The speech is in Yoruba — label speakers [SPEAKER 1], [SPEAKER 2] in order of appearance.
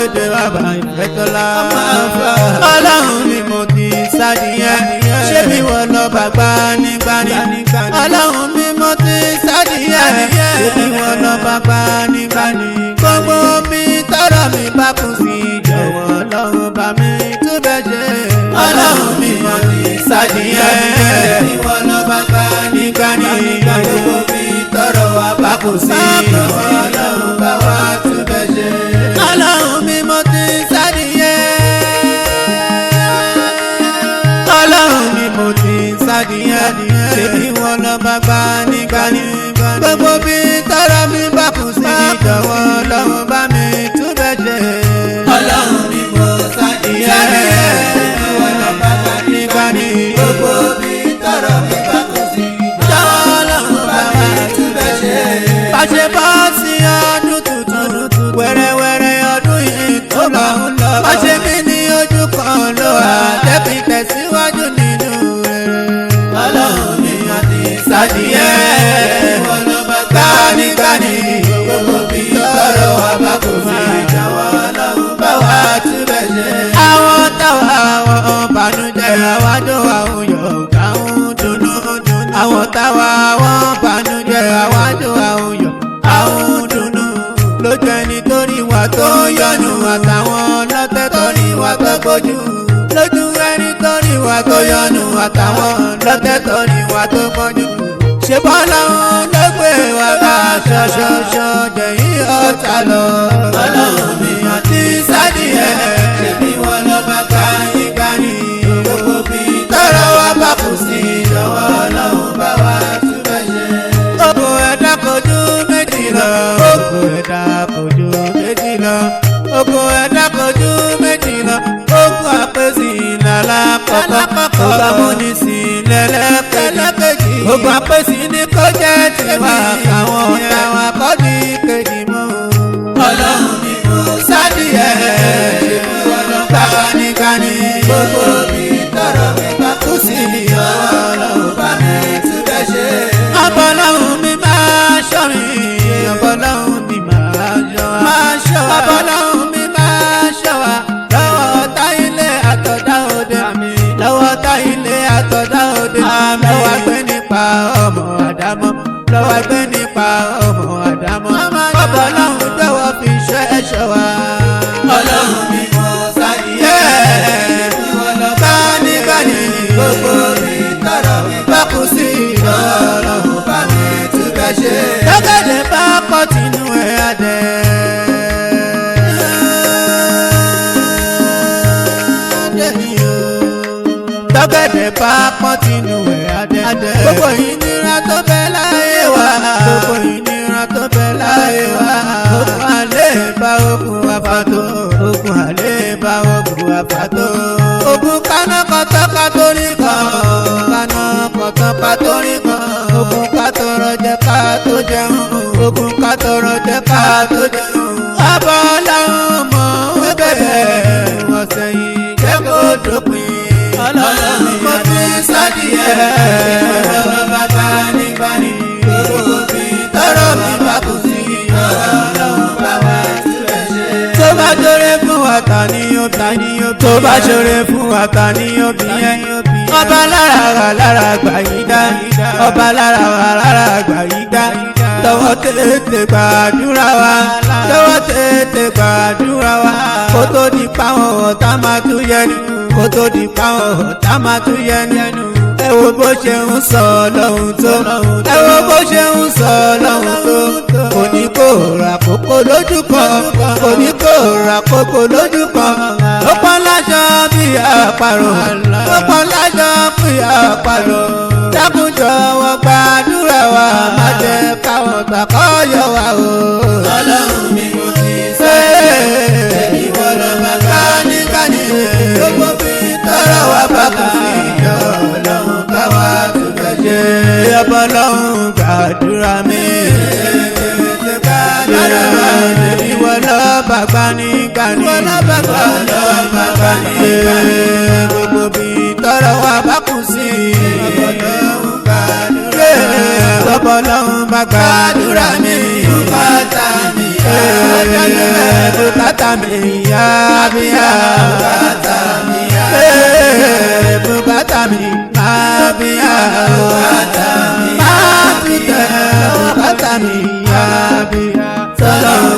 [SPEAKER 1] Akóredé bàbá Ìfẹ́tọ́lá. Ọlọ́run mi mo ti sádìyẹ. Ṣé bí wọ́n lọ bàgbá nígbàní? Ọlọ́run mi mo ti sádìyẹ. Ṣé bí wọ́n lọ bàgbá nígbàní? Gbogbo mi tọrọ mi bá kún sí jọ̀wọ́ Ọlọ́run bá mi túbẹ̀ ṣe. Ọlọ́run mi mo ti sádìyẹ. Ṣé bí wọ́n lọ bàgbá nígbàní? Gbogbo mi tọrọ wa bá kún sí jọ̀wọ́ Ọlọ́run bá wa túbẹ̀ ṣe. Ọlọ́run mi mo ti sádìyẹ. Ọlọ́run mi mo ti sádìyẹ. Ṣé bí wọ́n lọ bàgbá nígbàní? Gbogbo bí tọrọ mi bá kún sí jọ̀wọ́ Ọlọ́run bá mi túbẹ̀ ṣe. Ọlọ́run mi mo sádìyẹ. Ṣé bí wọ́n lọ bàgbá nígbàní? Gbogbo bí tọrọ mi bá kún sí jọ̀wọ́ Ọlọ́run bá mi túbẹ̀ ṣe. Bàṣẹ bá sí ọdún tuntun wẹ́rẹ́wẹ́rẹ́ ọdún yìí tó lọ. Bàṣẹ mi ní ojú kan ló wà tẹ́bí tẹ̀síwájú nínú rere. Ọlọ́run mi àti sádìyẹ. Wọ́n lọ bá kánikánì. Gbogbo bí tọrọ wa bá kò sí ìjọwọ́ Ọlọ́run bá wa túbẹ̀ ṣe. Àwọn táwa àwọn bànújẹ́ àwájọ àwọn yọ̀ káwọn dùnú. Àwọn táwa àwọn bànújẹ́ àwájọ àwọn yọ̀ àwọn dùnú. Lójú ẹni tó rí wa tó yọnu àtàwọn ọlọ́tẹ̀ tó rí wa tó gbójú. Lójú ẹni tó rí wa tó yọnu àtàwọn ọlọ́tẹ̀ tó rí wa tó gbójú. Ṣé bọ́lá wọn ló gbé wa ká ṣọṣọṣọ jẹ̀yìn ọ̀tá lọ. Ọlọ́run mi àti sádìyẹ. Ṣé bí wọ́n lọ bá kánikánì? Gbogbo bí tọrọ wa bá kù sí jọ̀wọ́ Ọlọ́run bá wa túbẹ̀ ṣe. Ogun ẹ̀dá kojú méjì lọ. Ogun ẹ̀dá kojú méjì lọ. Ogun ẹ̀dá kojú méjì lọ. Ogun àpèsè ìlàlá kọ̀kọ́. Ogun amúnisì lẹ́lẹ́kẹ̀jì. Ogun àpèsè ní kó jẹ́ tiwa. Àwọn ọ̀tá wa kọ́ ní kejì mọ́. Ọlọ́run mi kò sádìyẹ. Ṣé bí wọ́n lọ bá kánikánì? Gbogbo mi tọrọ mi bá kú sí Ọlọ́run bá mi túbẹ̀ ṣe. Ọbọ̀lọ́run mi máa ṣọ́ mi. Ọbọ̀lọ́run mi máa ṣọ́ wa. Ọbọ̀lọ́run mi máa ṣọ́ wa. Lọ́wọ́ ọ̀tá ilé àtọ̀dá òde. Lọ́wọ́ ọ̀tá ilé àtọ̀dá òde. Lọ́wọ́ agbé nípa ọmọ Àdámọ́. Lọ́wọ́ agbé nípa ọmọ Àdámọ́. Ọbọ̀lọ́run jọ̀wọ́ fi ṣọ́ ẹ̀ṣọ́ wa. Ọlọ́run mi kò sádìyẹ. Bí wọ́n lọ kánikánì. Gbogbo mi tọrọ mi bá kú sí Ọlọ́run bá mi túbẹ̀ ṣe. Lọ́gẹ̀dẹ̀ bá pọ̀ tínú ẹ̀ adẹ́. Lọ́gẹ̀dẹ̀ bá pọ̀ tínú ẹ̀ adẹ́. Gbogbo ìnira tó bẹ láyé wa. Gbogbo ìnira tó bẹ láyé wa. Ogun àlè bá ogun àfàtó. Ogun àlè bá ogun àfàtó. Ogun kaná kọ́tọ́ kátórí kan. Kaná kọ́tọ́ kátórí kan. Ogun kátọrọ jẹ ká tó jẹun. Ogun kátọrọ jẹ ká tó jẹun. Abọ́ làwọn mọ̀ ń bẹ̀rẹ̀. Wọ́n sẹ́yìn jẹ́ kó dópin. Ọlọ́run mo ti sádìyẹ. Ọlọ́run bá kánikánì. Gbogbo mi tọrọ mi bá kù sí Ọlọ́run bá wa túbẹ̀ ṣe. Tó bá ṣoore fún wa ta ni ó bí. Tó bá ṣoore fún wa ta ni ó bí yẹn. Ọba lára àgbà yìí dá. Ọba lára àgbà yìí dá. Tọwọ́ tètè gbàdúrà wa. Tọwọ́ tètè gbàdúrà wa. Kó tó di páwọn ọ̀tá máa tún yẹnu. Kó tó di páwọn ọ̀tá máa tún yẹnu. Ẹ wo bó ṣe ń sọ lọ́hùn tó. Ẹ wo bó ṣe ń sọ lọ́hùn tó. Kò ní kó ra kókó lójú kan. Kò ní kó ra kókó lójú kan. Ó pọ́n láṣọ bí àparò. Ó pọ́n láṣọ bí àparò. Dákun jọ̀wọ́ gbàdúrà wa. Má jẹ́ káwọn gbà kọ́ yọ wa o. Ọlọ́run mi kò ti ṣe é. Èmi wọ́n lọ bá kánikánì. Gbogbo bí tọrọ wa bá kù sí ìjọ. Ọlọ́run bá wa túbẹ̀ ṣe. Ọbọ̀lọ́run gbàdúrà mi. Èmi wọ́n lọ bá kánikánì. Gbogbo bí tọrọ wa bá kù sí. Ọbọ̀lọ́run bá gbàdúrà mi. Bùkátà mi yá bíyá.
[SPEAKER 2] bùkátà mi yá
[SPEAKER 1] bùkátà mi máa bíyá.
[SPEAKER 2] bùkátà mi yá
[SPEAKER 1] máa fi tẹ̀ bùkátà mi yá bíyá.
[SPEAKER 2] tọ́lọ́run